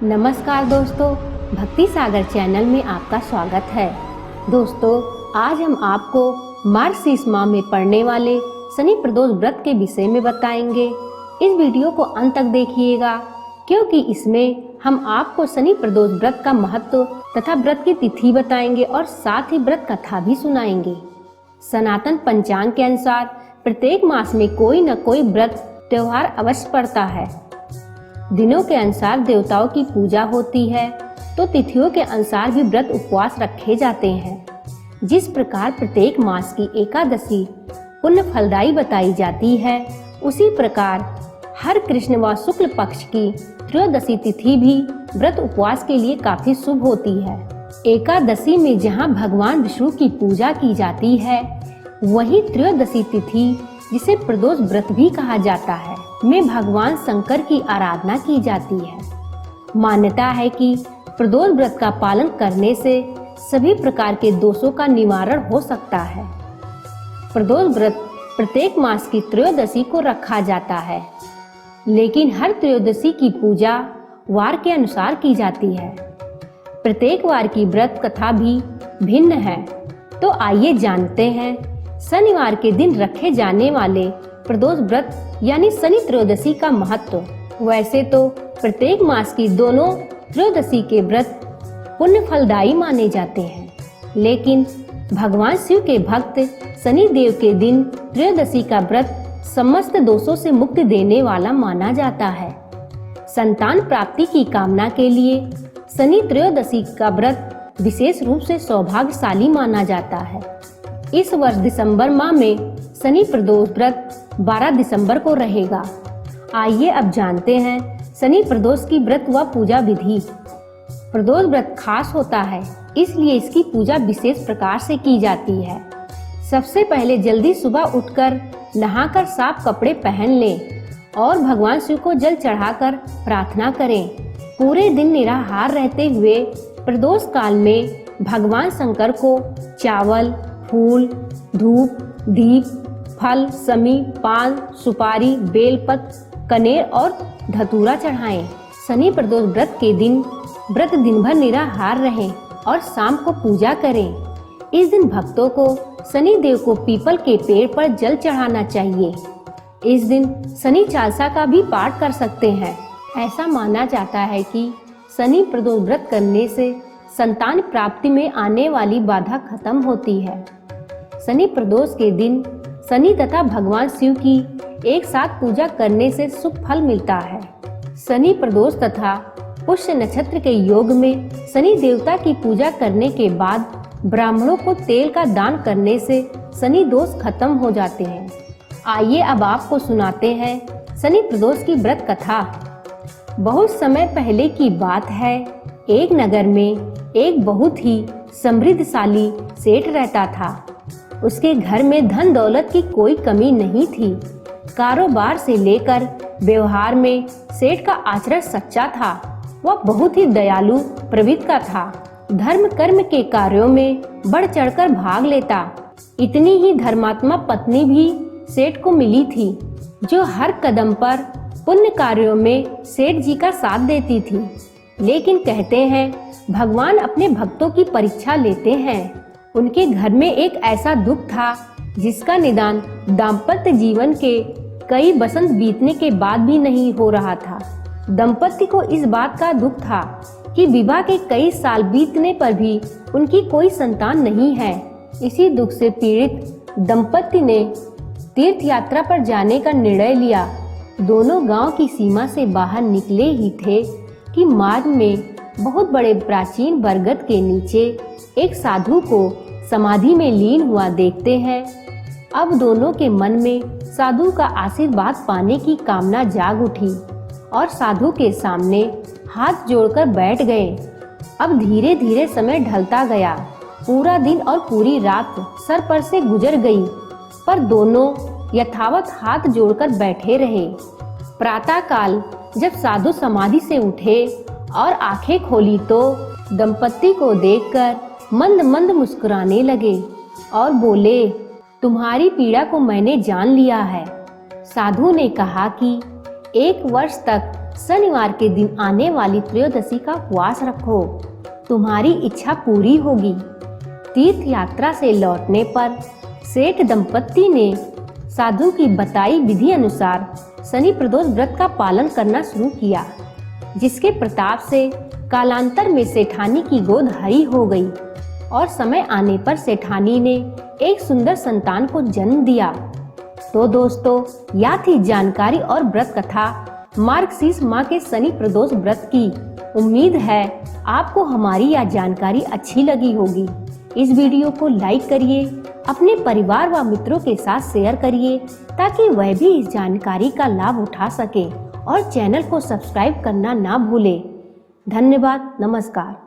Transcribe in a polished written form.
नमस्कार दोस्तों, भक्ति सागर चैनल में आपका स्वागत है। दोस्तों, आज हम आपको मार्गशीर्ष माह में पड़ने वाले शनि प्रदोष व्रत के विषय में बताएंगे। इस वीडियो को अंत तक देखिएगा क्योंकि इसमें हम आपको शनि प्रदोष व्रत का महत्व तथा व्रत की तिथि बताएंगे और साथ ही व्रत कथा भी सुनाएंगे। सनातन पंचांग के अनुसार प्रत्येक मास में कोई न कोई व्रत त्योहार अवश्य पड़ता है। दिनों के अनुसार देवताओं की पूजा होती है तो तिथियों के अनुसार भी व्रत उपवास रखे जाते हैं। जिस प्रकार प्रत्येक मास की एकादशी पुण्य फलदायी बताई जाती है, उसी प्रकार हर कृष्ण व शुक्ल पक्ष की त्रयोदशी तिथि भी व्रत उपवास के लिए काफी शुभ होती है। एकादशी में जहाँ भगवान विष्णु की पूजा की जाती है, वही त्रयोदशी तिथि जिसे प्रदोष व्रत भी कहा जाता है में भगवान शंकर की आराधना की जाती है। मान्यता है कि प्रदोष व्रत का पालन करने से सभी प्रकार के दोषों का निवारण हो सकता है। प्रदोष व्रत प्रत्येक मास की त्रयोदशी को रखा जाता है, लेकिन हर त्रयोदशी की पूजा वार के अनुसार की जाती है। प्रत्येक वार की व्रत कथा भी भिन्न है। तो आइए जानते हैं शनिवार के दिन रखे जाने वाले प्रदोष व्रत यानी शनि त्रयोदशी का महत्व। वैसे तो प्रत्येक मास की दोनों त्रयोदशी के व्रत पुण्य फलदायी माने जाते हैं, लेकिन भगवान शिव के भक्त शनि देव के दिन त्रयोदशी का व्रत समस्त दोषों से मुक्ति देने वाला माना जाता है। संतान प्राप्ति की कामना के लिए शनि त्रयोदशी का व्रत विशेष रूप से सौभाग्यशाली माना जाता है। इस वर्ष दिसंबर माह में शनि प्रदोष व्रत 12 दिसंबर को रहेगा। आइए अब जानते हैं शनि प्रदोष की व्रत व पूजा विधि। प्रदोष व्रत खास होता है, इसलिए इसकी पूजा विशेष प्रकार से की जाती है। सबसे पहले जल्दी सुबह उठकर नहाकर साफ कपड़े पहन लें और भगवान शिव को जल चढ़ाकर प्रार्थना करें। पूरे दिन निराहार रहते हुए प्रदोष काल में भगवान शंकर को चावल, फूल, धूप, दीप, फल, समी, पान, सुपारी, बेलपत्र, कनेर और धतूरा चढ़ाएं। शनि प्रदोष व्रत के दिन व्रत दिन भर निराहार रहें और शाम को पूजा करें। इस दिन भक्तों को शनि देव को पीपल के पेड़ पर जल चढ़ाना चाहिए। इस दिन शनि चालीसा का भी पाठ कर सकते हैं। ऐसा माना जाता है कि शनि प्रदोष व्रत करने से संतान प्राप्ति में आने वाली बाधा खत्म होती है। शनि प्रदोष के दिन शनि तथा भगवान शिव की एक साथ पूजा करने से शुभ फल मिलता है। शनि प्रदोष तथा पुष्य नक्षत्र के योग में शनि देवता की पूजा करने के बाद ब्राह्मणों को तेल का दान करने से शनि दोष खत्म हो जाते हैं। आइए अब आपको सुनाते हैं शनि प्रदोष की व्रत कथा। बहुत समय पहले की बात है, एक नगर में एक बहुत ही समृद्धशाली सेठ रहता था। उसके घर में धन दौलत की कोई कमी नहीं थी। कारोबार से लेकर व्यवहार में सेठ का आचरण सच्चा था। वह बहुत ही दयालु प्रवृत्ति का था। धर्म कर्म के कार्यों में बढ़ चढ़कर भाग लेता। इतनी ही धर्मात्मा पत्नी भी सेठ को मिली थी, जो हर कदम पर पुण्य कार्यों में सेठ जी का साथ देती थी। लेकिन कहते हैं, भगवान अपने भक्तों की परीक्षा लेते हैं। उनके घर में एक ऐसा दुख था जिसका निदान दाम्पत्य जीवन के कई बसंत बीतने के बाद भी नहीं हो रहा था। दंपति को इस बात का दुख था कि विवाह के कई साल बीतने पर भी उनकी कोई संतान नहीं है। इसी दुख से पीड़ित दंपति ने तीर्थ यात्रा पर जाने का निर्णय लिया। दोनों गांव की सीमा से बाहर निकले ही थे कि मार्ग में बहुत बड़े प्राचीन बरगद के नीचे एक साधु को समाधि में लीन हुआ देखते हैं। अब दोनों के मन में साधु का आशीर्वाद पाने की कामना जाग उठी और साधु के सामने हाथ जोड़कर बैठ गए। अब धीरे धीरे समय ढलता गया। पूरा दिन और पूरी रात सर पर से गुजर गई, पर दोनों यथावत हाथ जोड़कर बैठे रहे। प्रातः काल जब साधु समाधि से उठे और आंखें खोली तो दंपति को देखकर मंद मंद मुस्कुराने लगे और बोले, तुम्हारी पीड़ा को मैंने जान लिया है। साधु ने कहा कि 1 वर्ष तक शनिवार के दिन आने वाली त्रयोदशी का उपवास रखो, तुम्हारी इच्छा पूरी होगी। तीर्थ यात्रा से लौटने पर सेठ दंपत्ति ने साधु की बताई विधि अनुसार शनि प्रदोष व्रत का पालन करना शुरू किया, जिसके प्रताप से कालांतर में सेठानी की गोद हरी हो गई और समय आने पर सेठानी ने एक सुंदर संतान को जन्म दिया। तो दोस्तों, यह थी जानकारी और व्रत कथा मार्गशीर्ष माह के शनि प्रदोष व्रत की। उम्मीद है आपको हमारी यह जानकारी अच्छी लगी होगी। इस वीडियो को लाइक करिए, अपने परिवार व मित्रों के साथ शेयर करिए ताकि वह भी इस जानकारी का लाभ उठा सके और चैनल को सब्सक्राइब करना ना भूले। धन्यवाद। नमस्कार।